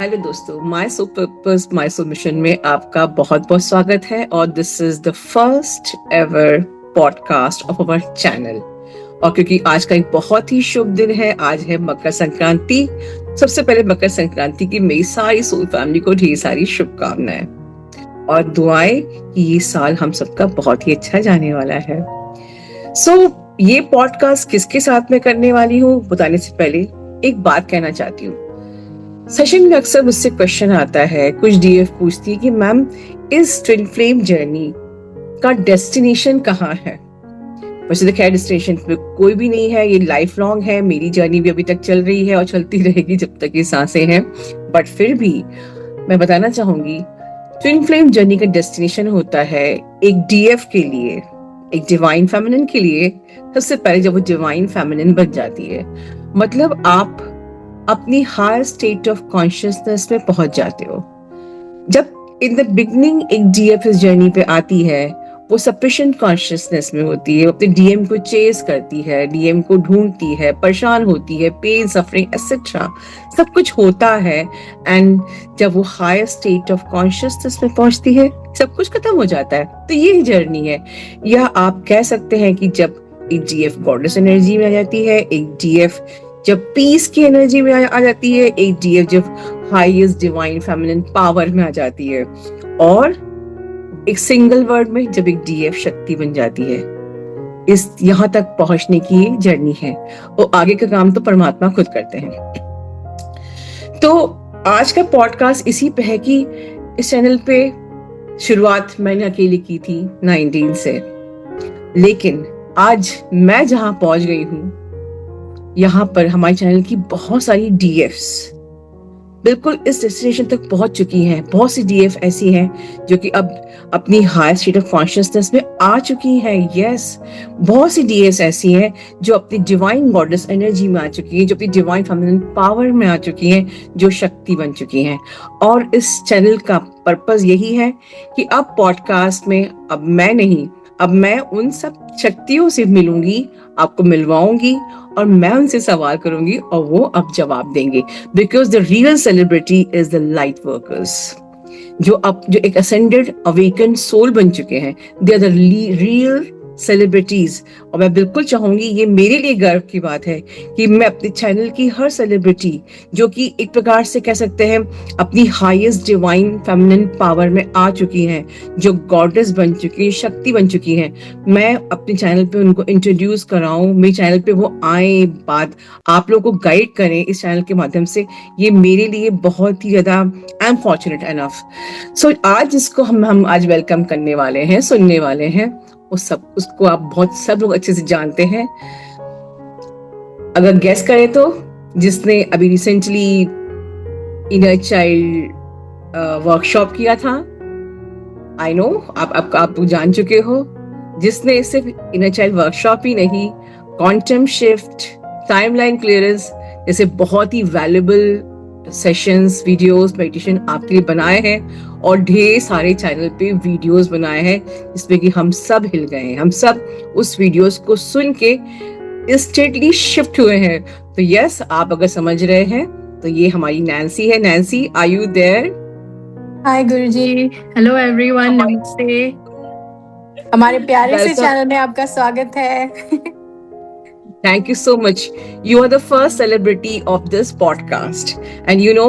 Hello दोस्तों, my so purpose my so mission में आपका बहुत बहुत स्वागत है और this is the first ever podcast of our channel. और क्योंकि आज का एक बहुत ही शुभ दिन है, आज है मकर संक्रांति। सबसे पहले मकर संक्रांति की मेरी सारी सोल फैमिली को ढेर सारी शुभकामनाएं और दुआएं कि ये साल हम सबका बहुत ही अच्छा जाने वाला है। ये पॉडकास्ट किसके साथ में करने वाली हूँ बताने से पहले एक बात कहना चाहती हूँ। सेशन में अक्सर मुझसे क्वेश्चन आता है, कुछ डीएफ पूछती है कि मैम इस ट्विन फ्लेम जर्नी का डेस्टिनेशन कहाँ है। वैसे तो खैर डेस्टिनेशन कोई भी नहीं है, ये लाइफ लॉन्ग है। मेरी जर्नी भी अभी तक चल रही है और चलती रहेगी जब तक ये सांसें हैं। बट फिर भी मैं बताना चाहूंगी, ट्विन फ्लेम जर्नी का डेस्टिनेशन होता है एक डीएफ के लिए, एक डिवाइन फेमिनिन के लिए। सबसे पहले जब वो डिवाइन फेमिनिन बन जाती है, मतलब आप अपनी हायर स्टेट ऑफ कॉन्शियसनेस में पहुंच जाते हो। जब इन द बिगनिंग एक डीएफ इस जर्नी पे आती है, वो सफिशिएंट कॉन्शियसनेस में होती है, वो अपने डीएम को चेस करती है, डीएम को ढूंढती है, परेशान होती है, पेन सफरिंग एटसेट्रा सब कुछ होता है। एंड जब वो हायर स्टेट ऑफ कॉन्शियसनेस में पहुंचती है, सब कुछ खत्म हो जाता है। तो ये जर्नी है। या आप कह सकते हैं कि जब एक डीएफ गॉडेस एनर्जी में आ जाती है, एक डीएफ जब पीस की एनर्जी में आ जाती है, एक डीएफ जब हाईएस्ट डिवाइन फेमिनिन पावर में आ जाती है, और एक सिंगल वर्ड में जब एक डीएफ शक्ति बन जाती है। इस यहाँ तक पहुंचने की ये जर्नी है और आगे का काम तो परमात्मा खुद करते हैं। तो आज का पॉडकास्ट इसी पे है कि इस चैनल पे शुरुआत मैंने अकेले की थी 19 से, लेकिन आज मैं जहां पहुंच गई हूं, यहाँ पर हमारे चैनल की बहुत सारी डीएफ्स बिल्कुल इस डेस्टिनेशन तक पहुंच चुकी हैं। बहुत सी डीएफ ऐसी हैं जो कि अब अपनी हायर स्टेट ऑफ कॉन्शियसनेस में आ चुकी हैं। यस, बहुत सी डीएफ ऐसी हैं जो अपनी डिवाइन गॉडेस एनर्जी में आ चुकी हैं, जो अपनी डिवाइन फेमिनिन पावर में आ चुकी हैं, जो शक्ति बन चुकी हैं। और इस चैनल का पर्पस यही है कि अब पॉडकास्ट में अब मैं नहीं, अब मैं उन सब शक्तियों से मिलूंगी, आपको मिलवाऊंगी और मैं उनसे सवाल करूंगी और वो अब जवाब देंगे। Because the real celebrity is the light workers, जो एक असेंडेड अवेकन सोल बन चुके हैं। They are the real celebrities. और मैं बिल्कुल चाहूंगी, ये मेरे लिए गर्व की बात है कि मैं अपने चैनल की हर सेलिब्रिटी, जो कि एक प्रकार से कह सकते हैं अपनी हाईएस्ट डिवाइन फेमिनिन पावर में आ चुकी हैं, जो गॉडेस बन चुकी हैं, शक्ति बन चुकी हैं, मैं अपने चैनल पे उनको इंट्रोड्यूस कराऊं, मेरे चैनल पे वो आए, बात आप लोगों को गाइड करें इस चैनल के माध्यम से। ये मेरे लिए बहुत ही ज्यादा, आई एम फॉर्चुनेट एनफ। सो आज जिसको हम आज वेलकम करने वाले हैं, सुनने वाले हैं, उसको आप सब लोग अच्छे से जानते हैं। अगर गेस करें तो जिसने अभी रिसेंटली इनर चाइल्ड वर्कशॉप किया था, आई नो आप जान चुके हो। जिसने सिर्फ इनर चाइल्ड वर्कशॉप ही नहीं, क्वांटम शिफ्ट, टाइमलाइन क्लियरेंस जैसे बहुत ही वैल्यूएबल सेशंस, वीडियोस, मेडिटेशन आपके लिए बनाए हैं और ढेर सारे चैनल पे वीडियोस बनाए हैं जिसमें कि हम सब हिल गए हैं। हम सब उस वीडियोस को सुन के इंस्टेंटली शिफ्ट हुए हैं। तो यस, आप अगर समझ रहे हैं तो ये हमारी नैन्सी है। Nancy, are you there? Hi गुरुजी, हेलो एवरीवन, नमस्ते। हमारे प्यारे से चैनल में आपका स्वागत है। Thank you so much. You are the first celebrity of this podcast. And you know,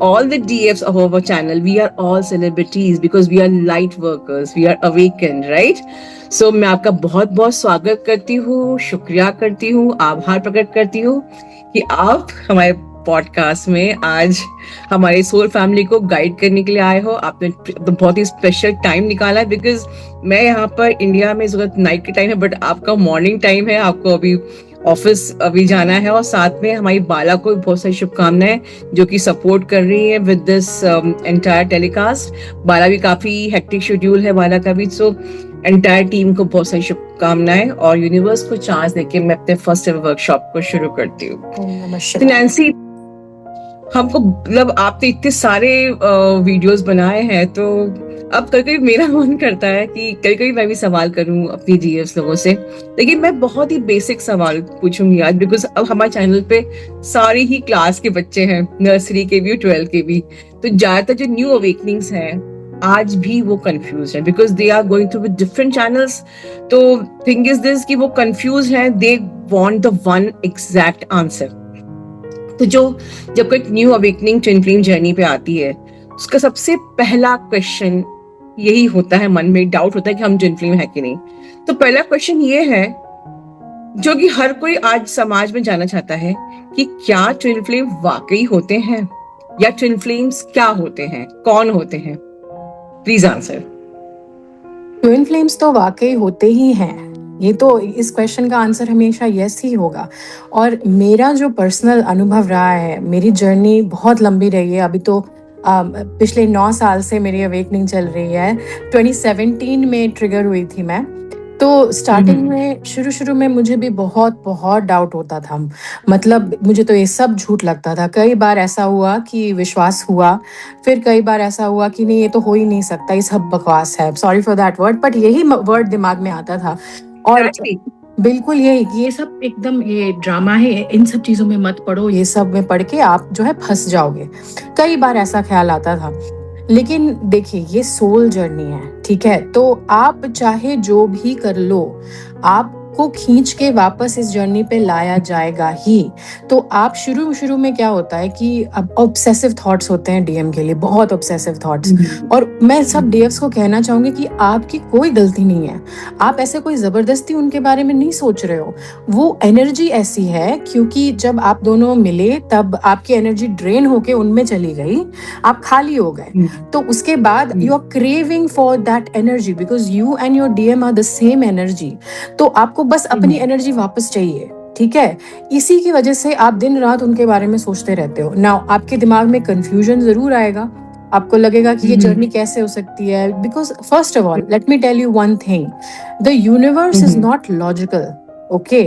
all the DFs of our channel, we are all celebrities because we are light workers. We are awakened, right? So मैं आपका बहुत बहुत स्वागत करती हूँ, शुक्रिया करती हूँ, आभार प्रकट करती हूँ कि आप हमारे पॉडकास्ट में आज हमारे सोल फैमिली को गाइड करने के लिए आए हो। आपने बहुत ही स्पेशल टाइम निकाला है, बिकॉज मैं यहाँ पर इंडिया में इस वक्त नाइट के टाइम है, बट आपका मॉर्निंग टाइम है, आपको अभी ऑफिस अभी जाना है। और साथ में हमारी बाला को बहुत सारी शुभकामनाएं जो कि सपोर्ट कर रही है विद दिस एंटायर टेलीकास्ट। बाला भी काफी हेक्टिक शेड्यूल है बाला का भी। सो एंटायर टीम को बहुत सारी शुभकामनाएं और यूनिवर्स को चांस देके मैं अपने फर्स्ट एवर वर्कशॉप को शुरू करती हूँ। तो नैन्सी, हमको मतलब आपने इतने सारे वीडियोस बनाए हैं, तो अब कभी कभी मेरा मन करता है कि कभी कभी मैं भी सवाल करूं अपनी जीएस लोगों से, लेकिन मैं बहुत ही बेसिक सवाल पूछूंगी आज, बिकॉज अब हमारे चैनल पे सारी ही क्लास के बच्चे हैं, नर्सरी के भी, 12 के भी। तो ज्यादातर जो न्यू अवेकनिंग्स हैं आज भी वो कंफ्यूज है, because they are going through with different channels. तो थिंग इज दिस कि वो कंफ्यूज हैं, they want the one exact answer. तो जब कोई new awakening twin flame journey पे आती है, उसका सबसे पहला क्वेश्चन यही होता है, मन में डाउट होता है कि हम ट्विन फ्लेम है कि नहीं। तो पहला क्वेश्चन ये है जो कि हर कोई आज समाज में जानना चाहता है कि क्या ट्विन फ्लेम वाकई होते हैं, या ट्विन फ्लेम्स क्या होते हैं, कौन होते हैं? Please answer. ट्विन फ्लेम्स तो वाकई होते ही हैं। ये तो इस क्वेश्चन का आंसर हमेशा यस ही होगा। और मेरा जो पर्सनल अनुभव रहा है, मेरी जर्नी बहुत लंबी रही है। अभी तो पिछले 9 साल से मेरी अवेकनिंग चल रही है। 2017 में ट्रिगर हुई थी मैं। तो स्टार्टिंग में शुरू में मुझे भी बहुत बहुत डाउट होता था। मतलब मुझे तो ये सब झूठ लगता था। कई बार ऐसा हुआ कि विश्वास हुआ, फिर कई बार ऐसा हुआ कि नहीं, ये तो हो ही नहीं सकता, ये सब बकवास है। Sorry for that word, but यही वर्ड दिमाग में आता था। और बिल्कुल ये सब एकदम ये ड्रामा है, इन सब चीजों में मत पड़ो, ये सब में पढ़ के आप जो है फंस जाओगे। कई बार ऐसा ख्याल आता था। लेकिन देखिए, ये सोल जर्नी है, ठीक है? तो आप चाहे जो भी कर लो, आपको खींच के वापस इस जर्नी पे लाया जाएगा ही। तो आप शुरू में क्या होता है कि अब ऑब्सेसिव थॉट्स होते हैं डीएम के लिए, बहुत ऑब्सेसिव थॉट्स। और मैं सब डीएफ्स को कहना चाहूंगी कि आपकी कोई गलती नहीं है। आप ऐसे कोई जबरदस्ती उनके बारे में नहीं सोच रहे हो। वो एनर्जी ऐसी है क्योंकि जब आप दोनों मिले तब आपकी एनर्जी ड्रेन होके उनमें चली गई, आप खाली हो गए। तो उसके बाद you are craving for that energy, because you and your DM are the same energy. तो आपको बस अपनी एनर्जी वापस चाहिए, ठीक है? इसी की वजह से आप दिन रात उनके बारे में सोचते रहते हो। नाउ आपके दिमाग में कंफ्यूजन जरूर आएगा। आपको लगेगा कि ये जर्नी कैसे हो सकती है, because first of all let me tell you one thing, the universe is not logical, okay?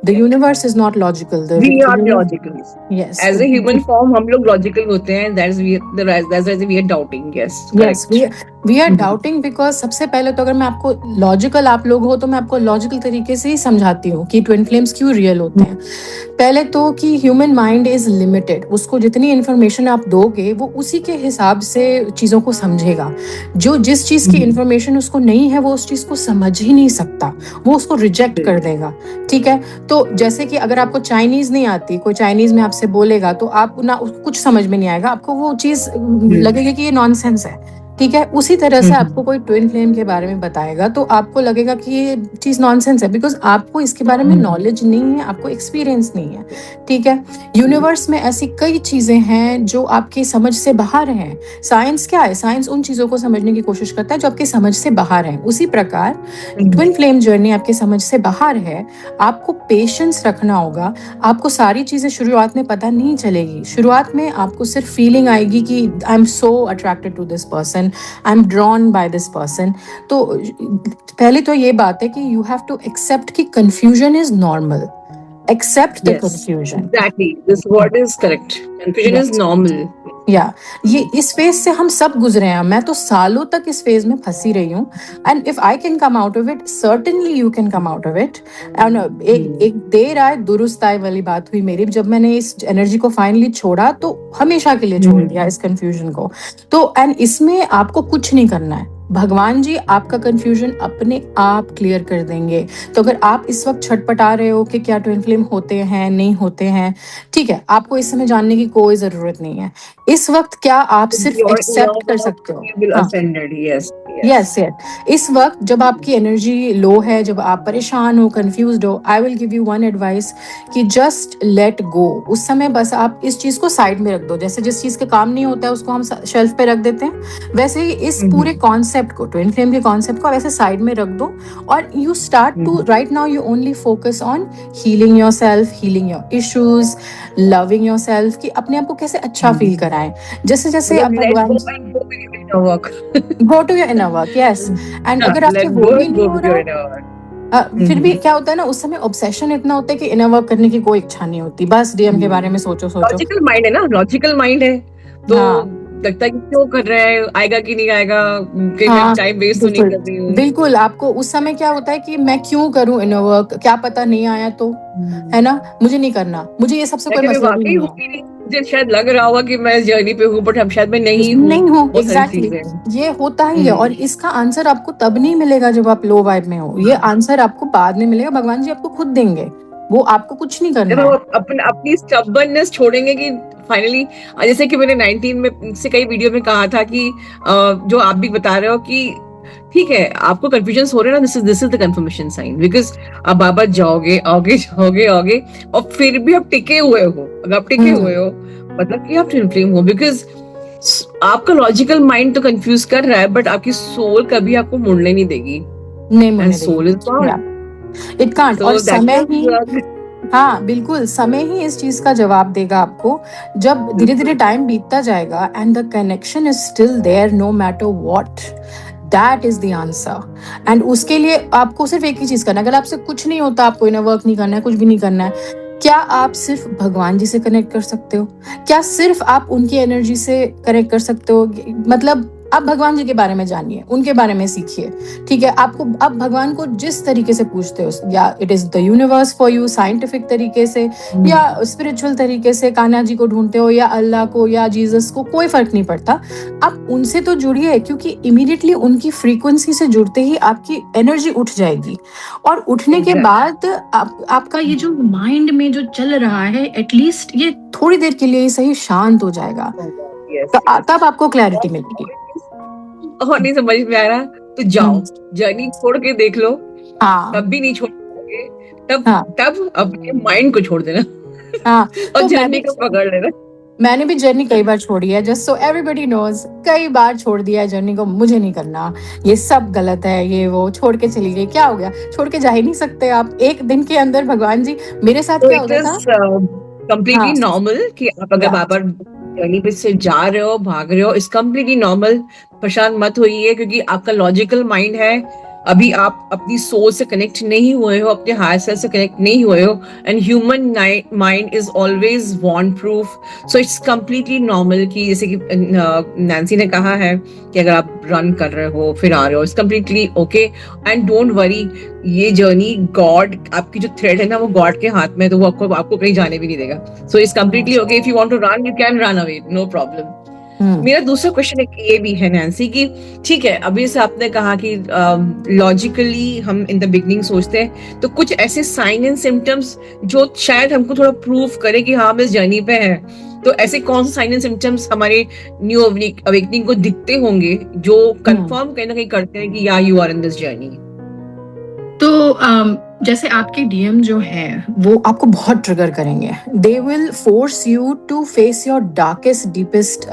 The universe is not logical. We are logical. Yes. As a human form, हम लोग logical होते हैं. That's why we are doubting. Yes. Yes, we are doubting because सबसे पहले तो अगर मैं आपको लॉजिकल आप लोग हो तो मैं आपको लॉजिकल तरीके से ही समझाती हूँ कि ट्विन फ्लेम्स क्यों रियल होते हैं। पहले तो कि ह्यूमन माइंड इज लिमिटेड, उसको जितनी इंफॉर्मेशन आप दोगे वो उसी के हिसाब से चीज़ों को समझेगा। जो जिस चीज़ की इंफॉर्मेशन उसको नहीं है वो उस चीज़ को समझ ही नहीं सकता, वो उसको रिजेक्ट कर देगा, ठीक है? तो जैसे कि अगर आपको चाइनीज़ नहीं आती, कोई चाइनीज़ में आपसे बोलेगा तो आप ना कुछ समझ में नहीं आएगा, आपको वो चीज़ लगेगा कि ये नॉनसेंस है, ठीक है? उसी तरह से आपको कोई ट्विन फ्लेम के बारे में बताएगा तो आपको लगेगा कि ये चीज नॉनसेंस है, बिकॉज आपको इसके बारे में नॉलेज नहीं है, आपको एक्सपीरियंस नहीं है, ठीक है? यूनिवर्स में ऐसी कई चीजें हैं जो आपकी समझ से बाहर हैं। साइंस क्या है? साइंस उन चीजों को समझने की कोशिश करता है जो आपकी समझ से बाहर है। उसी प्रकार ट्विन फ्लेम जर्नी आपकी समझ से बाहर है। आपको पेशेंस रखना होगा। आपको सारी चीजें शुरुआत में पता नहीं चलेगी। शुरुआत में आपको सिर्फ फीलिंग आएगी कि I am so attracted to this person, I am drawn by this person. तो पहले तो ये बात है कि यू हैव टू एक्सेप्ट कि confusion is normal. Accept the confusion. Exactly. This word is correct. Confusion is normal. ये इस फेज से हम सब गुजरे हैं। मैं तो सालों तक इस फेज में फंसी रही हूँ। And if I can come out of it, certainly you can come out of it. And एक देर आए दुरुस्त आए वाली बात हुई मेरी। जब मैंने इस एनर्जी को फाइनली छोड़ा तो हमेशा के लिए छोड़ दिया इस कंफ्यूजन को। तो एंड इसमें आपको कुछ नहीं करना है, भगवान जी आपका कंफ्यूजन अपने आप क्लियर कर देंगे। तो अगर आप इस वक्त छटपटा रहे हो कि क्या ट्विन फ्लेम होते हैं नहीं होते हैं, ठीक है, आपको इस समय जानने की कोई जरूरत नहीं है। इस वक्त क्या आप सिर्फ एक्सेप्ट कर सकते हो। यस, इस वक्त जब आपकी एनर्जी लो है, जब आप परेशान हो, कंफ्यूज्ड हो, I will give you one advice कि जस्ट लेट गो। उस समय बस आप इस चीज को साइड में रख दो। जैसे जिस चीज के काम नहीं होता है उसको हम शेल्फ पे रख देते हैं, वैसे ही इस पूरे कॉन्सेप्ट को, ट्विन फ्लेम के कॉन्सेप्ट को वैसे साइड में रख दो। और you start to right now you only focus on healing yourself, healing your issues, loving yourself, कि अपने आप को कैसे अच्छा फील कराएं। जैसे जैसे अब भगवान go to your inner work, yes. And अगर आपसे वो भी नहीं हो रहा, फिर भी क्या होता है ना, उस समय ऑब्सेशन इतना होता है कि इनर वर्क करने की कोई इच्छा नहीं होती, बस डीएम के बारे में सोचो। लॉजिकल माइंड है ना, लॉजिकल माइंड है तो लगता है कि क्यों कर रहे हैं, आएगा कि नहीं आएगा, कि मैं हाँ, टाइम वेस्ट तो नहीं बिल्कुल। कर रही हूँ। बिल्कुल, आपको उस समय क्या होता है कि मैं क्यों करूँ इनर वर्क? क्या पता नहीं आया तो? है ना? मुझे नहीं करना। मुझे ये सबसे या कोई कि मैं मतलब ही वाकई नहीं हूँ है। कि नहीं, मुझे शायद लग रहा होगा कि मैं इस जर्नी पे हूँ, बट अब शायद मैं नहीं हूँ। नहीं हूँ, बहुत सारी एग्ज़ैक्टली। चीजें हैं। ये होता ही है और इसका आंसर आपको तब नहीं मिलेगा जब आप लो वाइब में हो। ये आंसर आपको बाद में मिलेगा, भगवान जी आपको खुद देंगे। वो आपको कुछ नहीं जब करना हम है। अपनी स्टबर्ननेस छोड़ेंगे कि फाइनली, जैसे कि मैंने 19 में से कई वीडियो में कहा था कि जो आप भी बता रहे हो कि ठीक है, आपको कंफ्यूजन हो रहे हैं ना, this is the confirmation sign, because आप बाबा जाओगे आओगे जाओगे आओगे और फिर भी आप टिके हुए हो। अगर आप टिके हुँ, हुए हो मतलब कि आप ट्विन फ्लेम हो, बिकॉज आपका लॉजिकल माइंड तो कंफ्यूज कर रहा है, बट आपकी सोल कभी आपको मुड़ने नहीं देगी। नहीं एंड मुड़ने सोल इज देगी। या गॉड। इट कांट और सो समय ही हाँ, बिल्कुल, समय ही इस चीज़ का जवाब देगा आपको। जब धीरे-धीरे टाइम बीतता जाएगा and the connection is still there no matter what, that is the answer. And उसके लिए आपको सिर्फ़ एक ही चीज़ करना है, अगर आपसे कुछ नहीं होता, आपको इनर वर्क नहीं करना है, कुछ भी नहीं करना है, क्या आप सिर्फ़ भगवान जी से कनेक्ट कर सकते हो? क्या सिर्फ़ आप उनकी एनर्जी से कनेक्ट कर सकते हो? मतलब आप भगवान जी के बारे में जानिए, उनके बारे में सीखिए। ठीक है, आपको आप भगवान को जिस तरीके से पूछते हो, या it is the universe for you scientific तरीके से, या स्पिरिचुअल तरीके से कान्हा जी को ढूंढते हो, या अल्लाह को, या जीसस को, कोई फर्क नहीं पड़ता। आप उनसे तो जुड़िए, क्योंकि इमीडिएटली उनकी फ्रीक्वेंसी से जुड़ते ही आपकी एनर्जी उठ जाएगी। और उठने के बाद आपका ये जो माइंड में जो चल रहा है, एटलीस्ट ये थोड़ी देर के लिए ही सही शांत हो जाएगा। यस तब आपको क्लैरिटी मिलेगी। और नहीं समझ में आ रहा तो जाओ, हम्म, जर्नी छोड़ के देख लो, हाँ, तब भी नहीं छोड़ पाओगे। तब हाँ, तब अपने माइंड को छोड़ देना हाँ। और तो जर्नी को पकड़ लेना। मैंने भी जर्नी कई बार छोड़ी है, जस्ट सो एवरीबॉडी नोज। कई बार छोड़ दिया है जर्नी को, मुझे नहीं करना, ये सब गलत है, ये वो छोड़ के चली गई। क्या हो गया? छोड़ के जा ही नहीं सकते आप एक दिन के अंदर। भगवान जी, मेरे साथ तो क्या इट होता था। इज कंप्लीटली हाँ, नॉर्मल कि आप अगर या बार बार जर्नी पे से जा रहे हो, भाग रहे हो, इट्स कंप्लीटली नॉर्मल। परेशान मत होइए, क्योंकि आपका लॉजिकल माइंड है, अभी आप अपनी सोल से कनेक्ट नहीं हुए हो, अपने हायर सेल्फ से कनेक्ट नहीं हुए हो। And human mind is always want proof. So it's completely normal कि जैसे कि नैन्सी ने कहा है कि अगर आप रन कर रहे हो फिर आ रहे हो, it's completely okay. And don't worry, ये जर्नी गॉड, आपकी जो थ्रेड है ना, वो गॉड के हाथ में है, तो वो आपको आपको कहीं जाने भी नहीं देगा। So it's completely okay, if you want to run you can run away, no problem. Hmm, मेरा दूसरा क्वेश्चन एक ये भी है नैन्सी कि ठीक है, अभी से आपने कहा कि लॉजिकली हम इन द बिगनिंग सोचते हैं, तो कुछ ऐसे साइन एंड सिम्टम्स जो शायद हमको थोड़ा प्रूव करे कि हाँ हम इस जर्नी पे हैं, तो ऐसे कौन से साइन एंड सिम्टम्स हमारे न्यू अवेकनिंग को दिखते होंगे जो हम्म। कंफर्म कहीं ना कहीं करते हैं कि या you are in this journey? तो जैसे आपके डीएम जो हैं वो आपको बहुत ट्रिगर करेंगे। They will force you to face your darkest deepest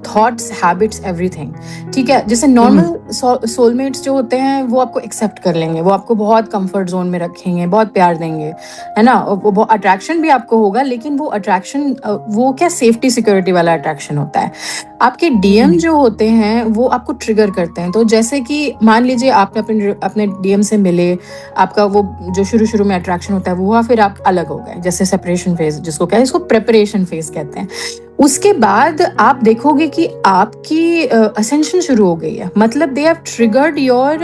thoughts, habits, everything. ठीक है, जैसे नॉर्मल सोलमेट्स जो होते हैं वो आपको एक्सेप्ट कर लेंगे, वो आपको बहुत कंफर्ट जोन में रखेंगे, बहुत प्यार देंगे, है ना। वो अट्रैक्शन भी आपको होगा, लेकिन वो अट्रैक्शन वो क्या सेफ्टी सिक्योरिटी वाला अट्रैक्शन होता है। आपके डीएम जो होते हैं वो आपको ट्रिगर करते हैं। तो जैसे कि मान लीजिए आपने अपने अपने डीएम से मिले, आपका वो जो शुरू शुरू में अट्रैक्शन होता है वो हुआ, फिर आप अलग हो गए, जैसे सेपरेशन फेज जिसको क्या है, इसको प्रेपरेशन फेज कहते हैं। उसके बाद आप देखोगे कि आपकी असेंशन शुरू हो गई है, मतलब they have triggered your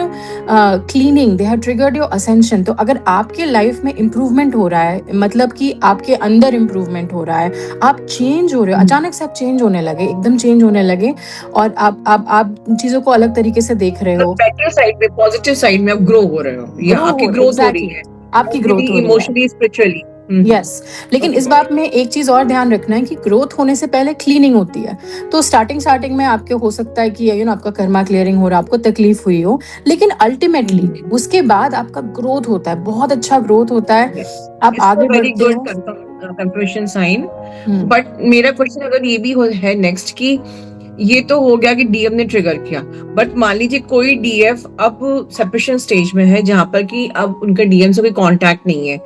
cleaning, they have triggered your ascension. तो अगर आपके लाइफ में इंप्रूवमेंट हो रहा है, मतलब कि आपके अंदर इंप्रूवमेंट हो रहा है, आप चेंज हो रहे हो, अचानक से आप चेंज होने लगे, एकदम चेंज होने लगे, और आप चीजों को अलग तरीके से देख रहे हो। बेटर साइड में, पॉजिटिव साइड में आप ग्रो हो रहे हो, या ग्रो आपकी हो, ग्रोथ हो रही एग्जैक्टली, है, आपकी मेंटली, ग्रोथ हो रही है। Emotionally, spiritually. यस, लेकिन इस बात में एक चीज और ध्यान रखना है कि ग्रोथ होने से पहले क्लीनिंग होती है। तो स्टार्टिंग में आपके हो सकता है कि आपका कर्मा क्लियरिंग हो रहा है, आपको तकलीफ हुई हो, लेकिन अल्टीमेटली उसके बाद आपका ग्रोथ होता है, बहुत अच्छा ग्रोथ होता है, आप आगे वेरी बढ़ते गुड हो। Confirmation sign. हम्म, बट मेरा क्वेश्चन अगर ये भी है नेक्स्ट कि ये तो हो गया कि डीएम ने ट्रिगर किया, बट मान लीजिए कोई डीएफ अब सेपरेशन स्टेज में है जहां पर कि अब उनका डीएम से कोई कांटेक्ट नहीं है,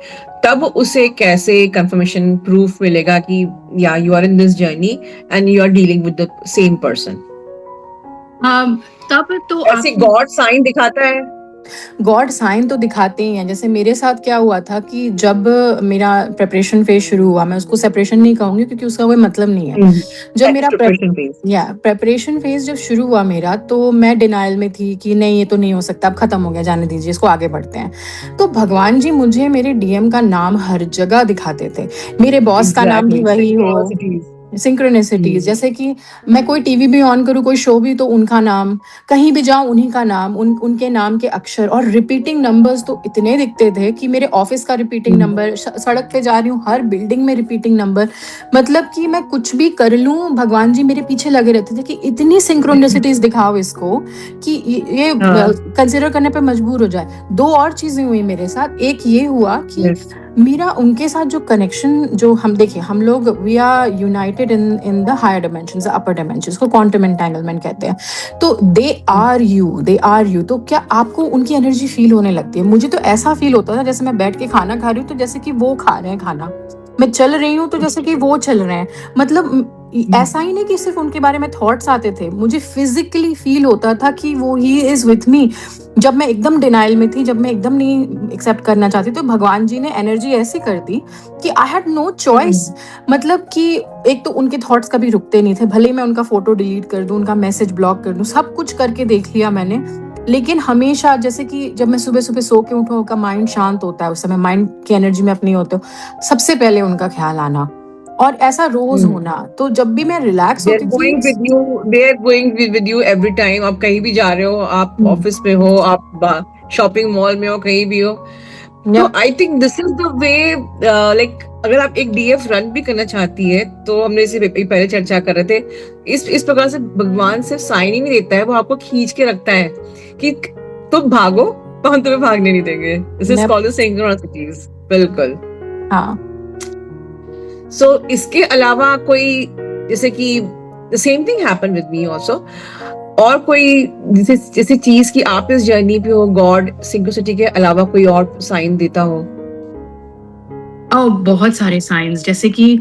तब उसे कैसे कंफर्मेशन प्रूफ मिलेगा कि या you are in this journey and you are dealing with the same person? तब तो ऐसे आपको गॉड साइन दिखाता है गॉड साइन तो दिखाते ही हैं। जैसे मेरे साथ क्या हुआ था कि जब मेरा प्रिपरेशन फेज शुरू हुआ, मैं उसको सेपरेशन नहीं कहूँगी क्योंकि उसका कोई मतलब नहीं है। जब मेरा प्रिपरेशन फेज प्रेपरेशन फेज जब शुरू हुआ मेरा, तो मैं डिनायल में थी कि नहीं ये तो नहीं हो सकता, अब खत्म हो गया, जाने दीजिए, इसको आगे बढ़ते हैं। तो भगवान जी मुझे मेरे डीएम का नाम हर जगह दिखाते थे। मेरे बॉस का नाम भी वही हो, सिंक्रोनिसिटीज, जैसे कि मैं कोई टीवी भी ऑन करूँ, कोई शो भी, तो उनका नाम, कहीं भी जाऊं उन्हीं का नाम, उनके नाम के अक्षर, और रिपीटिंग नंबर्स तो इतने दिखते थे कि मेरे ऑफिस का रिपीटिंग नंबर, सड़क पे जा रही हूँ हर बिल्डिंग में रिपीटिंग नंबर, मतलब कि मैं कुछ भी कर लूं भगवान जी मेरे पीछे लगे रहते थे कि इतनी सिंक्रोनिसिटीज दिखाओ इसको कि ये कंसिडर करने पे मजबूर हो जाए। दो और चीजें हुई मेरे साथ। एक ये हुआ कि मेरा उनके साथ जो कनेक्शन, जो हम देखिए, हम लोग we are united in the higher dimensions, upper dimensions को क्वांटम एंटेंगलमेंट कहते हैं। तो दे आर यू, तो क्या आपको उनकी एनर्जी फील होने लगती है? मुझे तो ऐसा फील होता था जैसे मैं बैठ के खाना खा रही हूँ तो जैसे कि वो खा रहे हैं खाना, मैं चल रही हूँ तो जैसे कि वो चल रहे हैं। मतलब ऐसा ही नहीं कि सिर्फ उनके बारे में थॉट्स आते थे, मुझे फिजिकली फील होता था कि वो ही इज विथ मी। जब मैं एकदम डिनाइल में थी, जब मैं एकदम नहीं एक्सेप्ट करना चाहती, तो भगवान जी ने एनर्जी ऐसी कर दी कि आई हैड नो चॉइस। मतलब कि एक तो उनके थॉट्स कभी रुकते नहीं थे, भले ही मैं उनका फोटो डिलीट कर दूं, उनका मैसेज ब्लॉक कर दूं, सब कुछ करके देख लिया मैंने, लेकिन हमेशा, जैसे कि जब मैं सुबह सुबह सो के उठूं, का माइंड शांत होता है, उस समय माइंड की एनर्जी में अपनी होते हो, सबसे पहले उनका ख्याल आना, और ऐसा रोज होना। तो जब भी मैं रिलैक्स होती थी, they are going with you every time. आप कहीं भी जा रहे हो, आप ऑफिस में हो, आप शॉपिंग मॉल में हो, कहीं भी हो, तो I think this is the way. Like अगर आप एक डीएफ रन भी करना चाहती है, तो हमने इसे पहले चर्चा कर रहे थे, इस प्रकार से भगवान सिर्फ साइन ही नहीं देता है, वो आपको खींच के रखता है कि तुम भागो तो हम तुम्हें भागने नहीं देंगे। This is called synchronicities. बिल्कुल, हाँ। सो इसके अलावा कोई, जैसे कि the same thing happen with me also, और कोई जैसे चीज की आप इस जर्नी पे हो, गॉड सिंक्रोनिसिटी के अलावा कोई और साइन देता हो? बहुत सारे साइंस, जैसे कि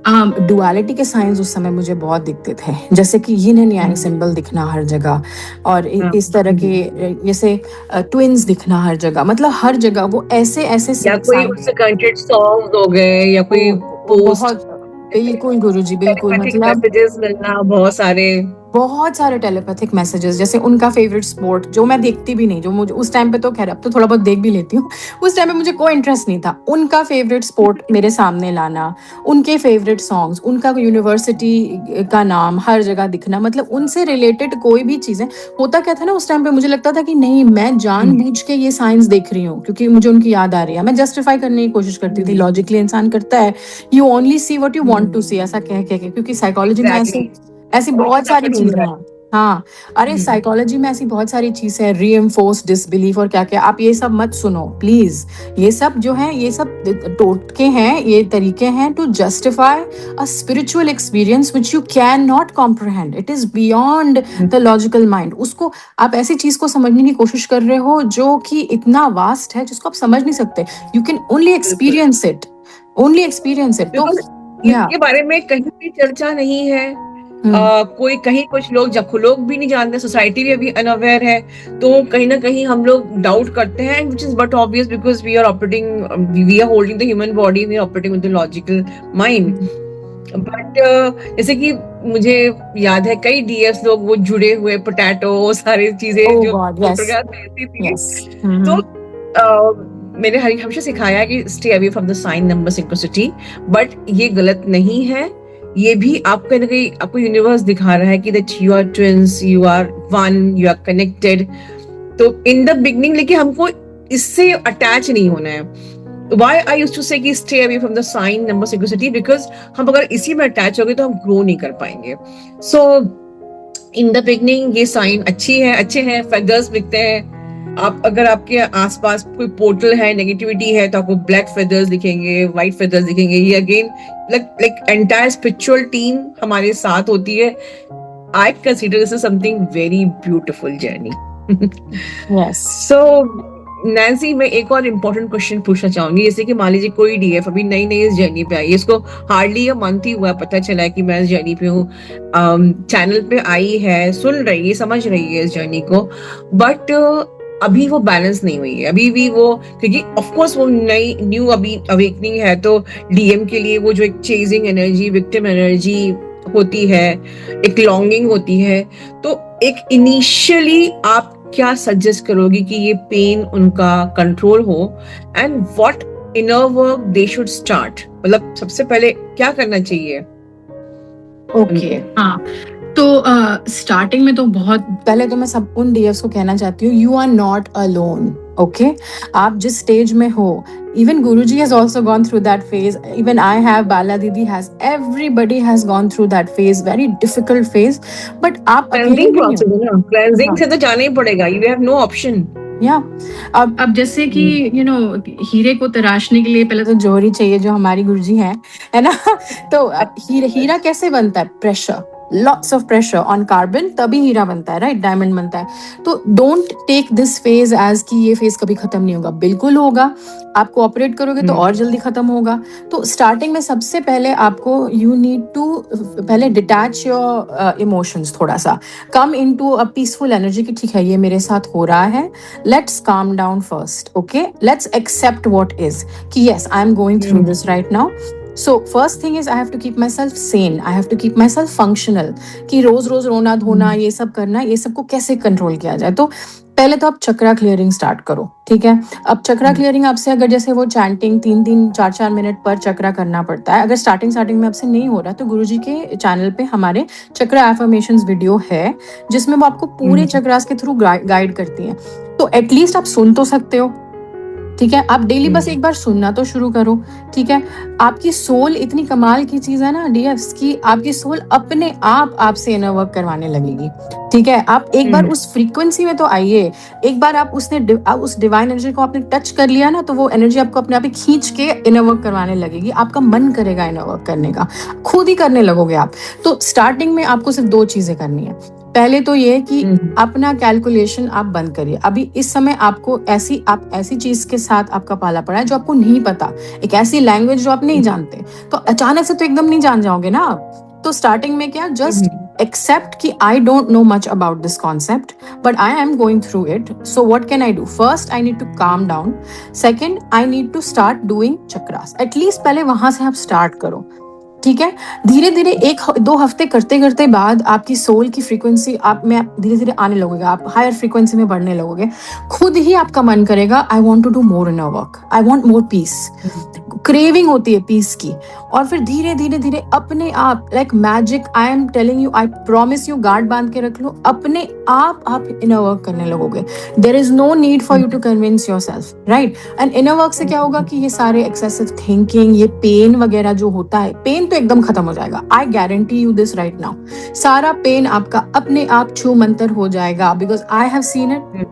डुअलिटी के साइंस उस समय मुझे बहुत दिखते थे, जैसे कि यिन एंड यांग सिंबल दिखना हर जगह, और इस तरह के जैसे ट्विन्स दिखना हर जगह, मतलब हर जगह वो ऐसे ऐसे या कोई उससे कनेक्टेड सॉन्ग्स हो गए, या कोई पोस्ट, बिल्कुल गुरुजी, बिल्कुल, मतलब मैसेजेस मिलना, बहुत सारे टेलीपैथिक मैसेजेस, जैसे उनका फेवरेट स्पोर्ट जो मैं देखती भी नहीं, जो मुझे उस टाइम पे, तो खैर अब तो थोड़ा बहुत देख भी लेती हूँ, उस टाइम पे मुझे कोई इंटरेस्ट नहीं था, उनका फेवरेट स्पोर्ट मेरे सामने लाना, उनके फेवरेट सॉन्ग्स, उनका यूनिवर्सिटी का नाम हर जगह दिखना, मतलब उनसे रिलेटेड कोई भी चीजें। होता क्या था ना, उस टाइम पे मुझे लगता था कि नहीं, मैं जानबूझ के ये साइंस देख रही हूँ क्योंकि मुझे उनकी याद आ रही है, मैं जस्टिफाई करने की कोशिश करती थी, लॉजिकली इंसान करता है, you only see what you want to see, ऐसा कह के, क्योंकि साइकोलॉजी में ऐसी बहुत सारी चीजें हैं। हाँ, अरे साइकोलॉजी में ऐसी बहुत सारी चीजें हैं, रीइंफोर्स डिसबिलीफ और क्या क्या, आप ये सब मत सुनो प्लीज। ये सब जो है, ये सब टोटके हैं, ये तरीके हैं to justify a spiritual experience which you can not comprehend, it is beyond the logical mind. उसको आप ऐसी चीज को समझने की कोशिश कर रहे हो जो कि इतना वास्ट है, जिसको आप समझ नहीं सकते, you can only experience it, only experience it. तो इसके बारे में कहीं भी चर्चा नहीं है, कोई कहीं, कुछ लोग भी नहीं जानते, सोसाइटी भी अभी अनअवेयर है, तो कहीं ना कहीं हम लोग डाउट करते हैं, which is but obvious because we are holding the human body, we are operating with the logical mind. But जैसे कि मुझे याद है, कई डीएस लोग वो जुड़े हुए पोटैटो, सारी चीजें जो फोटोग्राफ भेजती थी, तो मैंने हमेशा सिखाया कि stay away from the sign number synchronicity, but ये गलत नहीं है, ये भी आपको कहीं ना कहीं आपको यूनिवर्स दिखा रहा है कि that you are twins, you are one, you are connected. तो इन द बिगनिंग, लेकिन हमको इससे अटैच नहीं होना है। Why I used to say कि stay away from the sign number synchronicity, because हम अगर इसी में अटैच हो गए तो हम ग्रो नहीं कर पाएंगे। So in the beginning ये साइन अच्छे हैं, फेदर्स दिखते हैं। आप अगर आपके आसपास कोई पोर्टल है, नेगेटिविटी है, तो आपको ब्लैक फेदर्स दिखेंगे, व्हाइट फेदर्स दिखेंगे। ये again like entire spiritual team हमारे साथ होती है। I consider this as something very beautiful journey. Yes. So Nancy, मैं एक और इम्पोर्टेंट क्वेश्चन पूछना चाहूंगी, जैसे कि मान लीजिए कोई डीएफ अभी नई नई इस जर्नी पे आई है, इसको हार्डली मंथ ही हुआ, पता चला है कि मैं इस जर्नी पे हूँ, चैनल पे आई है, सुन रही है, समझ रही है इस जर्नी को, बट अभी वो बैलेंस नहीं हुई है, अभी भी वो, क्योंकि ऑफ कोर्स वो नई न्यू अभी अवेकनिंग है, तो डीएम के लिए वो जो एक चेजिंग एनर्जी, विक्टिम एनर्जी होती है, एक लॉन्गिंग होती है, तो एक इनिशियली आप क्या सजेस्ट करोगी कि ये पेन उनका कंट्रोल हो, and what inner work they should start, मतलब सबसे पहले क्या करना चाहिए? ओके हाँ, तो स्टार्टिंग में तो बहुत पहले तो मैं सब उन डीएफ्स को कहना चाहती हूँ, you are not alone. Okay, आप जिस स्टेज में हो, even Guruji has also gone through that phase, even I have, Bala Didi has, everybody has gone through that phase, very difficult phase, but आप अकेले क्लेंजिंग नहीं process हो। है ना, क्लेंजिंग हाँ, से तो जाना ही पड़ेगा, यू हैव नो ऑप्शन। या अब जैसे कि हीरे को तराशने के लिए पहले तो जौहरी चाहिए, जो हमारी गुरुजी हैं, है ना। तो अब हीरा कैसे बनता है? Pressure, lots of pressure on carbon, तभी हीरा बनता है, राइट, डायमंड बनता है। तो don't take this phase as कि ये फेज कभी खत्म नहीं होगा, बिल्कुल होगा। आप कोऑपरेट करोगे तो और जल्दी खत्म होगा। तो स्टार्टिंग में सबसे पहले आपको, यू नीड टू पहले डिटैच योर इमोशंस, थोड़ा सा come into a peaceful energy कि ठीक है, ये मेरे साथ हो रहा है, let's calm down first. Okay, let's accept what is, ki yes, I am going through this right now. So first thing is I have to keep myself sane, I have to keep myself functional, कि रोज रोज रोना धोना ये सब करना, ये सबको कैसे control किया जाए। तो पहले तो आप चक्रा क्लियरिंग स्टार्ट करो, ठीक है। अब चक्रा क्लियरिंग आपसे, अगर जैसे वो चैंटिंग 3-3, 4-4 मिनट पर चक्रा करना पड़ता है, अगर स्टार्टिंग में आपसे नहीं हो रहा, तो गुरुजी के चैनल पे हमारे चक्रा एफर्मेशंस वीडियो है, जिसमें वो आपको पूरे चक्रास के थ्रू गाइड करती हैं। तो एटलीस्ट आप सुन तो सकते हो, ठीक है। आप डेली बस एक बार सुनना तो शुरू करो, ठीक है। आपकी सोल इतनी कमाल की चीज है ना डीएफ्स की, आपकी सोल अपने आप आपसे इनर वर्क करवाने लगेगी, ठीक है। आप एक बार उस फ्रीक्वेंसी में तो आइए, एक बार आप उस डिवाइन एनर्जी को आपने टच कर लिया ना, तो वो एनर्जी आपको अपने आप ही खींच के इनर वर्क करवाने लगेगी। आपका मन करेगा इनर वर्क करने का, खुद ही करने लगोगे आप। तो स्टार्टिंग में आपको सिर्फ 2 चीजें करनी है। पहले तो ये कि अपना कैलकुलेशन आप बंद करिए। अभी इस समय आपको ऐसी चीज के साथ आपका पाला पड़ा है जो आपको नहीं पता, एक ऐसी लैंग्वेज जो आप नहीं जानते, तो अचानक से तो एकदम नहीं जान जाओगे ना आप। तो स्टार्टिंग में क्या, जस्ट एक्सेप्ट कि I don't know much about this concept, but I am going through it, so what can I do? First I need to calm down, second I need to start doing chakras. At least पहले वहां से आप start करो, ठीक है। धीरे धीरे 1-2 हफ्ते करते करते बाद आपकी सोल की फ्रीक्वेंसी आप में धीरे धीरे आने लगोगे, आप हायर फ्रीक्वेंसी में बढ़ने लगोगे। खुद ही आपका मन करेगा, I want to do more in work, I want more peace, craving होती है पीस की। और फिर धीरे धीरे धीरे अपने आप, like magic, I am telling you, I promise you, guard बांध के रख लो, अपने आप इनर वर्क करने लगोगे। There is no need for you to convince your self, right. And inner work से क्या होगा कि ये सारे एक्सेसिव थिंकिंग, ये पेन वगैरह जो होता है, पेन तो एकदम खत्म हो जाएगा। I guarantee you this right now, सारा पेन आपका अपने आप छू मंतर हो जाएगा, because I have seen it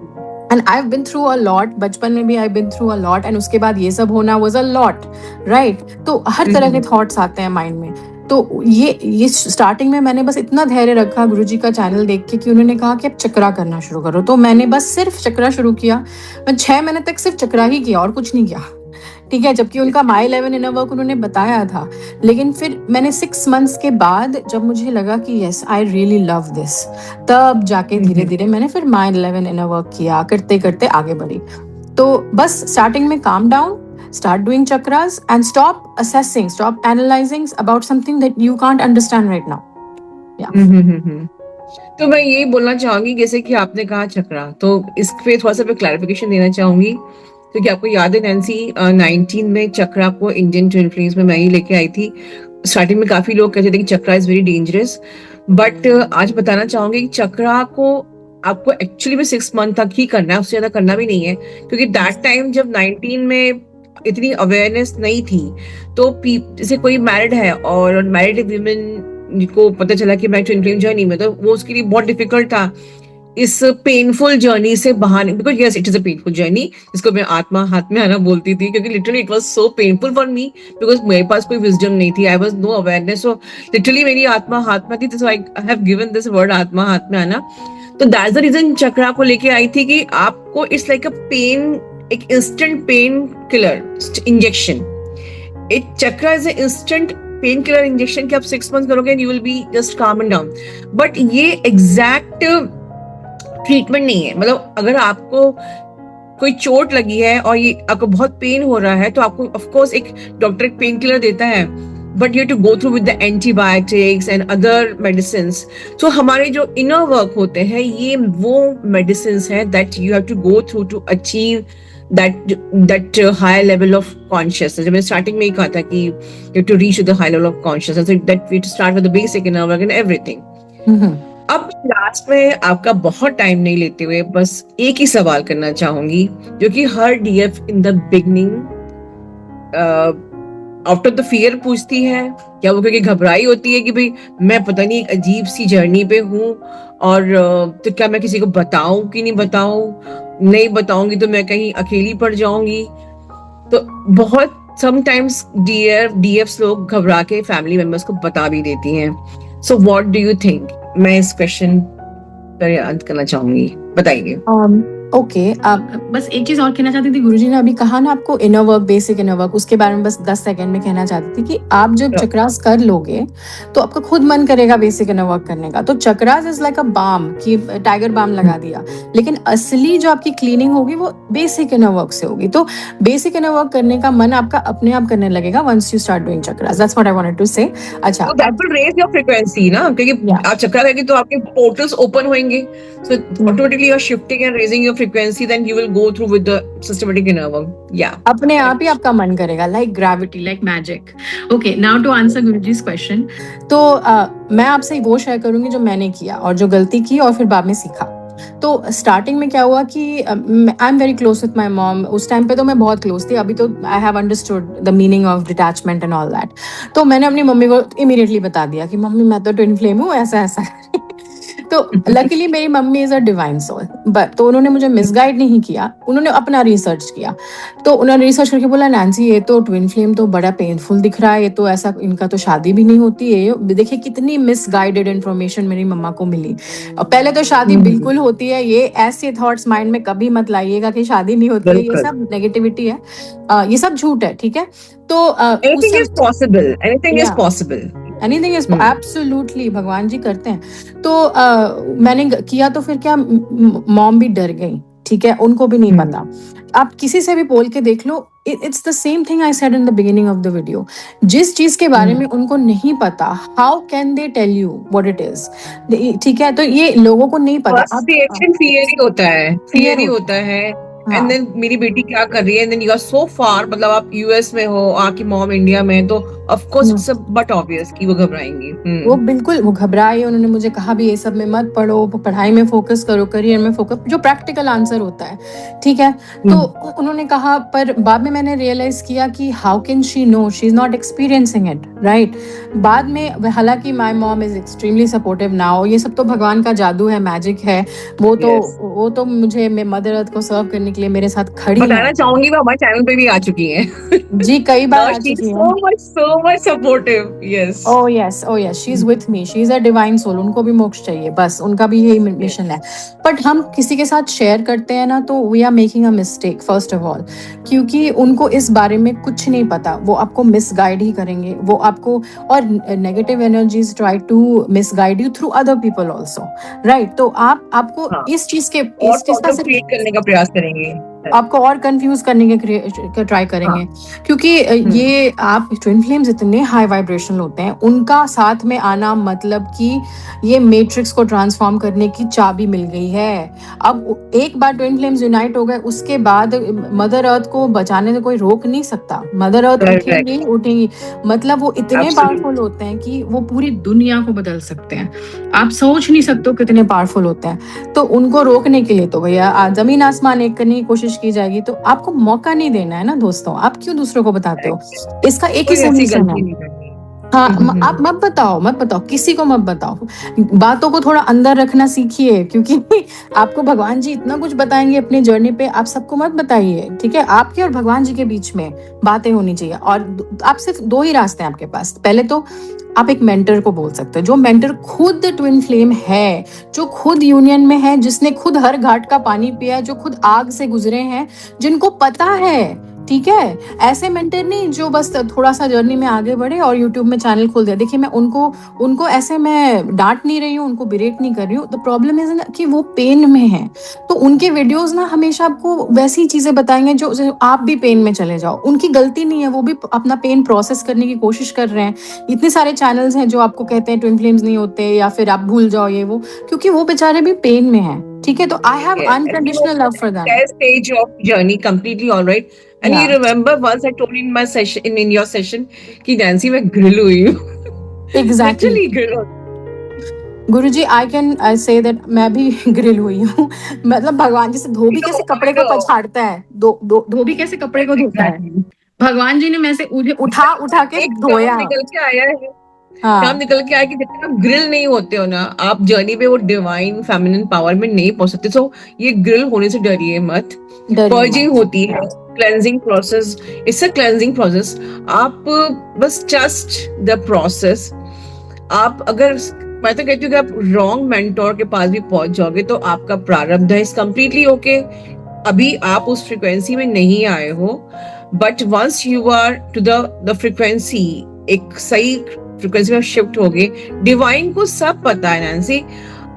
and I have been through a lot. बचपन में भी I been through a lot, and उसके बाद ये सब होना वाज अ लॉट, राइट। तो हर तरह के थॉट्स आते हैं माइंड में। तो ये स्टार्टिंग में मैंने बस इतना धैर्य रखा गुरुजी का चैनल देख के कि उन्होंने कहा कि अब चक्रा करना शुरू करो, तो मैंने बस सिर्फ चक्रा शुरू किया। मैं 6 महीने तक सिर्फ चक्रा ही किया और कुछ नहीं किया, ठीक है। जबकि उनका माई 11 इनर वर्क उन्होंने बताया था, लेकिन फिर मैंने 6 मंथ्स के बाद जब मुझे लगा कि yes I really love this, तब जाके धीरे धीरे मैंने फिर माई 11 इनर वर्क किया, करते करते आगे बढ़ी। तो बस स्टार्टिंग में calm down, start doing chakras and stop assessing, stop analyzing about something that you can't understand right now. Yeah. तो मैं यही बोलना चाहूंगी, जैसे कि आपने कहा चक्रा, तो इस पे थोड़ा सा मैं क्लैरिफिकेशन देना चाहूंगी, क्योंकि आपको याद है नैन्सी 19 में चक्रा को इंडियन ट्विन फ्लेम्स में मैं ही लेके आई थी। स्टार्टिंग में काफी लोग कहते थे कि चक्रा इज वेरी डेंजरस, बट आज बताना चाहूंगी कि चक्रा को आपको एक्चुअली में 6 मंथ तक ही करना है, उससे ज्यादा करना भी नहीं है, क्योंकि दैट टाइम जब 19 में इतनी अवेयरनेस नहीं थी, तो जैसे कोई मैरिड है और मैरिड वीमेन को पता चला कि मैं ट्विन फ्लेम जर्नी में, तो वो उसके लिए बहुत डिफिकल्ट था इस पेनफुल जर्नी से बाहर, because yes it is a painful journey, जिसको मैं आत्मा हाथ में आना बोलती थी, क्योंकि literally it was so painful for me, because मेरे पास कोई विजडम नहीं थी, I was no awareness, so literally मेरी आत्मा हाथ में थी, so I have given this word आत्मा हाथ में आना। तो दैट्स द रीजन चक्रा को लेके आई थी कि आपको इट्स लाइक अ पेन, एक instant pain killer injection. It chakra is a instant pain killer injection कि आप 6 मंथ करोगे and you will be just काम एंड डाउन। बट ये एग्जैक्ट ट्रीटमेंट नहीं है। मतलब अगर आपको कोई चोट लगी है और ये आपको बहुत पेन हो रहा है तो आपको ऑफ कोर्स एक डॉक्टर एक पेन किलर देता है, but you to go through with the antibiotics and other medicine. तो हमारे जो इनर वर्क होते हैं ये वो मेडिसिन है that you have to go through to achieve that higher level of consciousness. जब मैंने स्टार्टिंग में ही कहा था कि you have to reach to the high level of consciousness, so that we have to start with the basic inner work and everything. अब last में आपका बहुत टाइम नहीं लेते हुए बस एक ही सवाल करना चाहूंगी जो कि हर डीएफ in the beginning out of the fear पूछती है। क्या वो क्योंकि घबराई होती है कि भाई मैं पता नहीं एक अजीब सी जर्नी पे हूँ और तो क्या मैं किसी को बताऊं कि नहीं बताऊं, नहीं बताऊंगी तो मैं कहीं अकेली पड़ जाऊंगी। तो बहुत समटाइम्स डीएफ्स लोग घबरा के फैमिली मेंबर्स को बता भी देती हैं। So what do you think? मैं इस क्वेश्चन पर अंत करना चाहूंगी, बताइए। ओके, बस एक चीज और कहना चाहती थी। गुरुजी ने अभी कहा ना आपको inner work, basic inner work, उसके बारे में बस 10 सेकंड में कहना चाहती थी कि आप जब चक्रास कर लोगे तो आपका खुद मन करेगा बेसिक इनर वर्क करने का। तो chakras is like a balm, कि टाइगर बाम लगा दिया, लेकिन असली जो आपकी क्लीनिंग होगी वो बेसिक इनर वर्क से होगी। तो बेसिक इनर वर्क करने का मन आपका अपने आप करने लगेगा once you start doing chakras. That's what I wanted to say. अच्छा, that will raise your frequency ना, क्योंकि आप चक्रा करेंगे तो आपके पोर्टल्स ओपन होंगे, so automatically you are shifting and raising your frequency, then you will go through with the systematic inner work. Yeah, अपने आप ही आपका मन करेगा, like gravity, like magic. Okay, now to answer Guruji's question. तो मैं आपसे वो शेयर करूंगी जो मैंने किया और जो गलती की और फिर बाद में सीखा। तो स्टार्टिंग में क्या हुआ कि I am very close with my mom. उस टाइम पे तो मैं बहुत क्लोज थी, अभी तो I have understood the meaning of detachment and all that. तो मैंने अपनी मम्मी को इमीडिएटली बता दिया कि मम्मी मैं तो ट्विन फ्लेम हूँ, ऐसा ऐसा। तो लकीली मेरी mummy is a divine soul, but तो उन्होंने मुझे मिसगाइड नहीं किया, उन्होंने अपना रिसर्च किया। तो उन्होंने रिसर्च करके बोला नैन्सी ये तो ट्विन फ्लेम तो बड़ा पेनफुल दिख रहा है, ये तो ऐसा, इनका तो शादी भी नहीं होती है। देखिए कितनी मिसगाइडेड इन्फॉर्मेशन मेरी मम्मा को मिली। और पहले तो शादी बिल्कुल होती है, ये ऐसे थॉट्स माइंड में कभी मत लाइएगा कि शादी नहीं होती है, ये सब नेगेटिविटी है, ये सब झूठ है, ठीक है। तो anything is possible, anything is possible, anything is absolutely, भगवान जी करते हैं। तो मैंने किया तो फिर क्या, मॉम भी डर गई, ठीक है, उनको भी नहीं पता। आप किसी से भी बोल के देख लो, it's the same thing I said in the beginning of the video. जिस चीज के बारे में उनको नहीं पता, how can they tell you what it is, ठीक है। तो ये लोगों को नहीं पता। रिएक्शन फियर ही होता है, फियर ही होता है। एंड देन मेरी बेटी क्या कर रही है, and then you are so far, मतलब आप यूएस में हो, आपकी मॉम इंडिया में, तो of course it's but obvious कि वो घबराएंगी। वो बिल्कुल वो घबराई। उन्होंने मुझे कहा भी ये सब में मत पढ़ो, पढ़ाई में फोकस करो, करियर में फोकस, जो प्रैक्टिकल आंसर होता है, ठीक है। तो उन्होंने कहा, पर बाद में मैंने रियलाइज किया कि how can she know, she is not experiencing it, right. बाद में हालांकि my mom is extremely supportive now. ये सब तो भगवान का जादू है, मैजिक है। वो तो मुझे मदर अर्थ को सर्व करने के लिए मेरे साथ खड़ी है। बताना चाहूंगी वो हमारे चैनल पे भी आ चुकी हैं जी, कई बार आ चुकी हैं। so much supportive. Yes. Oh yes, she is with me. She is a divine soul. उनको भी मोक्ष चाहिए, बस उनका भी यही मिशन है। बट हम किसी के साथ शेयर करते हैं ना, तो we are making a mistake first of all, क्योंकि उनको इस बारे में कुछ नहीं पता। वो आपको मिसगाइड ही करेंगे, वो आपको, और negative energies try to misguide you through other people also, right. तो आपको इस चीज के क्रिएट करने का प्रयास करेंगे, आपको और कंफ्यूज करने के ट्राई करेंगे। क्योंकि ये आप ट्विन फ्लेम्स इतने हाई वाइब्रेशनल होते हैं, उनका साथ में आना मतलब कि ये मैट्रिक्स को ट्रांसफॉर्म करने की चाबी मिल गई है। अब एक बार ट्विन फ्लेम्स यूनाइट हो गए, उसके बाद मदर अर्थ को बचाने से कोई रोक नहीं सकता। मदर अर्थ उठेंगी, मतलब वो इतने पावरफुल होते हैं कि वो पूरी दुनिया को बदल सकते हैं। आप सोच नहीं सकते कितने पावरफुल होते हैं। तो उनको रोकने के लिए तो भैया जमीन आसमान एक करने की कोशिश की जाएगी। तो आपको मौका नहीं देना है ना दोस्तों, आप क्यों दूसरों को बताते हो? इसका एक ही सॉल्यूशन है। हाँ, आप मत बताओ, किसी को मत बताओ। बातों को थोड़ा अंदर रखना सीखिए, क्योंकि आपको भगवान जी इतना कुछ बताएंगे अपनी जर्नी पे, आप सबको मत बताइए, ठीक है। आपके और भगवान जी के बीच में बातें होनी चाहिए। और आप सिर्फ 2 ही रास्ते हैं आपके पास। पहले तो आप एक मेंटर को बोल सकते हो, जो मेंटर खुद ट्विन फ्लेम है, जो खुद यूनियन में है, जिसने खुद हर घाट का पानी पिया, जो खुद आग से गुजरे हैं, जिनको पता है ठीक है? ऐसे मेंटर नहीं जो बस थोड़ा-सा जर्नी में आगे बढ़े और यूट्यूब में चैनल खोल दिया। देखिए मैं उनको उनको ऐसे मैं डाँट नहीं रही हूँ, उनको बेरेट नहीं कर रही हूँ। द प्रॉब्लम इज़ ना कि वो पेन में हैं। तो उनके वीडियोज़ ना हमेशा आपको वैसी चीज़ें बताएँगे जो आप भी पेन में चले जाओ। उनकी गलती नहीं है, वो भी अपना पेन प्रोसेस करने की कोशिश कर रहे हैं। इतने सारे चैनल्स हैं जो आपको कहते हैं ट्विन फ्लेम्स नहीं होते या फिर आप भूल जाओ ये वो, क्योंकि वो बेचारे भी पेन में हैं। ठीक है? तो I have Yes, and you unconditional are love at for the them. entire stage of journey, completely all right. And you या remember once I told you in my session, in your session, कि Nancy मैं grill हुई हूँ exactly. literally grill हो गुरुजी I can say that मैं भी grill हुई हूँ। मतलब भगवान जैसे धोबी कैसे I कपड़े को know पछाड़ता है, धोबी कैसे कपड़े को धोता है, exactly. भगवान जी ने मैं से मुझे उठा उठा के एक धोया। टर्म निकल के आया है, टर्म हाँ, निकल के आया कि जब तक आप ग्रिल नहीं होते हो ना, आप जर्नी पे वो डिवाइन फेमिनिन पावर में नहीं पहुंच सकते। सो ये ग्रिल होने से डरिए मत। डरिए पर्जिंग मत। होती है, cleansing process, it's a cleansing process. आप बस ट्रस्ट द प्रोसेस। आप अगर, मैं तो कहती हूँ कि आप रॉन्ग मेंटोर के पास भी पहुंच जाओगे तो आपका प्रारब्ध है, इज कम्प्लीटली ओके। अभी आप उस फ्रिक्वेंसी में नहीं आए हो, but once you are to the frequency, एक सही फ्रिक्वेंसी में शिफ्ट हो गए। डिवाइन को सब पता है नैन्सी।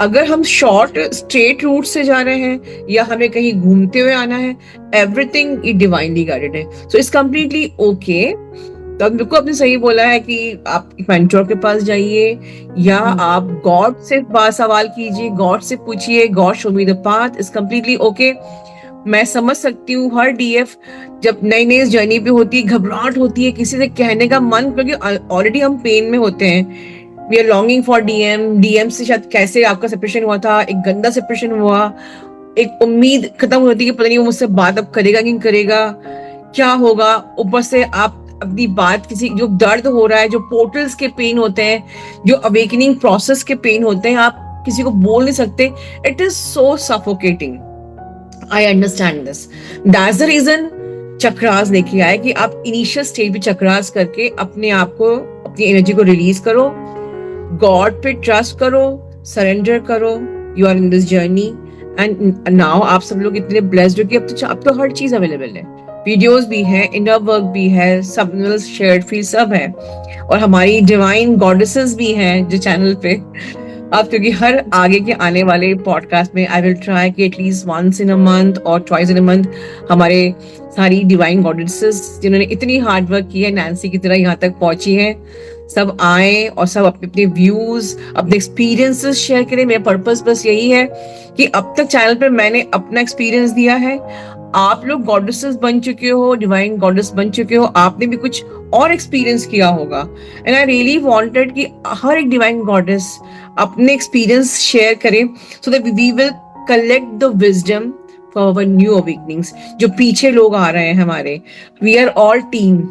अगर हम शॉर्ट स्ट्रेट रूट से जा रहे हैं या हमें कहीं घूमते हुए आना है, एवरीथिंग इज डिवाइनली गाइडेड है। So it's completely okay. तो अब बिल्कुल आपने सही बोला है कि आप मेंटोर के पास जाइए या आप गॉड से सवाल कीजिए, गॉड से पूछिए, God show me the path, is completely okay. मैं समझ सकती हूँ हर डीएफ जब नई नई जर्नी पे होती है, घबराहट होती है किसी से कहने का मन, क्योंकि ऑलरेडी हम पेन में होते हैं। We are longing for DM से शायद कैसे आपका सेपरेशन हुआ था, एक गंदा सेपरेशन हुआ, एक उम्मीद खत्म होती है कि पता नहीं वो मुझसे बात अब करेगा कि नहीं करेगा, क्या होगा। ऊपर से आप अपनी बात किसी, जो दर्द हो रहा है, जो पोर्टल्स के पेन होते हैं, जो अवेकनिंग प्रोसेस के पेन होते हैं, आप किसी को बोल नहीं सकते। It is so suffocating. I understand this. That's the reason chakras लेके आए कि आप इनिशियल स्टेज पे चक्रास करके अपने आप को, अपनी एनर्जी को रिलीज करो, गॉड पे ट्रस्ट करो, सरेंडर करो। You are in this journey and now आप सब लोग इतने ब्लेस्ड हो कि अब तो हर चीज अवेलेबल है। वीडियोस भी है, इनर वर्क भी है, सबनल शेयर्ड फील सब है, और हमारी डिवाइन गॉडेसेस भी हैं जो चैनल पे। अब क्योंकि हर आगे के आने वाले पॉडकास्ट में आई विल ट्राई कि at least once in a month और ट्वाइस इन अ मंथ हमारे सारी डिवाइन गॉडेसेस जिन्होंने इतनी हार्ड वर्क की है, नैन्सी की तरह यहाँ तक पहुंची है, सब आए और सब अपने अपने व्यूज, अपने एक्सपीरियंसेस शेयर करें। मेरा पर्पस बस यही है कि अब तक चैनल पे मैंने अपना एक्सपीरियंस दिया है, आप लोग गॉडेसेस बन चुके हो, डिवाइन गॉडेस बन चुके हो, आपने भी कुछ और एक्सपीरियंस किया होगा। एंड आई रियली वांटेड कि हर एक डिवाइन गॉडेस अपने एक्सपीरियंस शेयर करें, so that we will collect the wisdom for our new awakenings. जो पीछे लोग आ रहे हैं हमारे, वी आर ऑल टीम।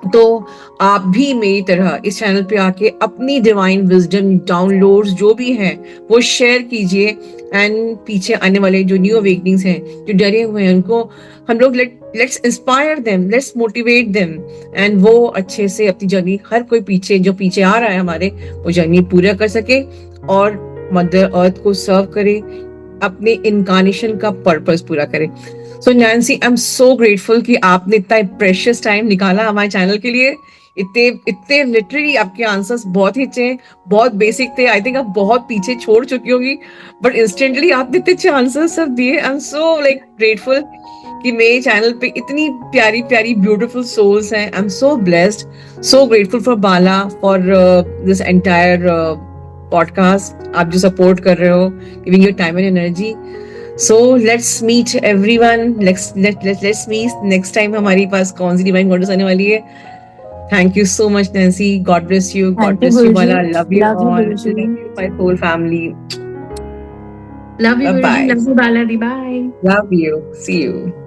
तो आप भी मेरी तरह इस चैनल पे आके अपनी डिवाइन विजडम डाउनलोड्स जो भी हैं वो शेयर कीजिए। एंड पीछे आने वाले जो न्यू अवेकनिंग्स हैं, जो डरे हुए हैं, उनको हम लोग let's inspire them, let's motivate them, and वो अच्छे से अपनी जर्नी, हर कोई पीछे जो पीछे आ रहा है हमारे, वो जर्नी पूरा कर सके और मदर अर्थ को सर्व करे, अपने इनकारनेशन का पर्पस पूरा करे। So Nancy, I am so grateful कि आपने इतना प्रेशियस टाइम निकाला हमारे चैनल के लिए। इतने इतने लिटरली आपके आंसर्स बहुत ही अच्छे हैं, बहुत बेसिक थे। आई थिंक आप बहुत पीछे छोड़ चुकी होगी, बट इंस्टेंटली आपने इतने अच्छे आंसर्स सब दिए। आई एम सो लाइक ग्रेटफुल कि मेरे चैनल पे इतनी प्यारी प्यारी ब्यूटीफुल सोल्स हैं। आई am so blessed, so grateful for Bala, for this entire podcast. आप जो सपोर्ट कर रहे हो, giving your time and energy. So let's meet everyone. Let's meet next time हमारी पास कौन सी डिवाइन गॉडेस आने वाली है। Thank you so much, Nancy. God bless you. God thank you bless you, गुरुजी। Bala. Love you love you all. गुरुजी। Love you, my whole family. Love you Bye गुरुजी। bye. Love you Bala di. Bye. Love you. See you.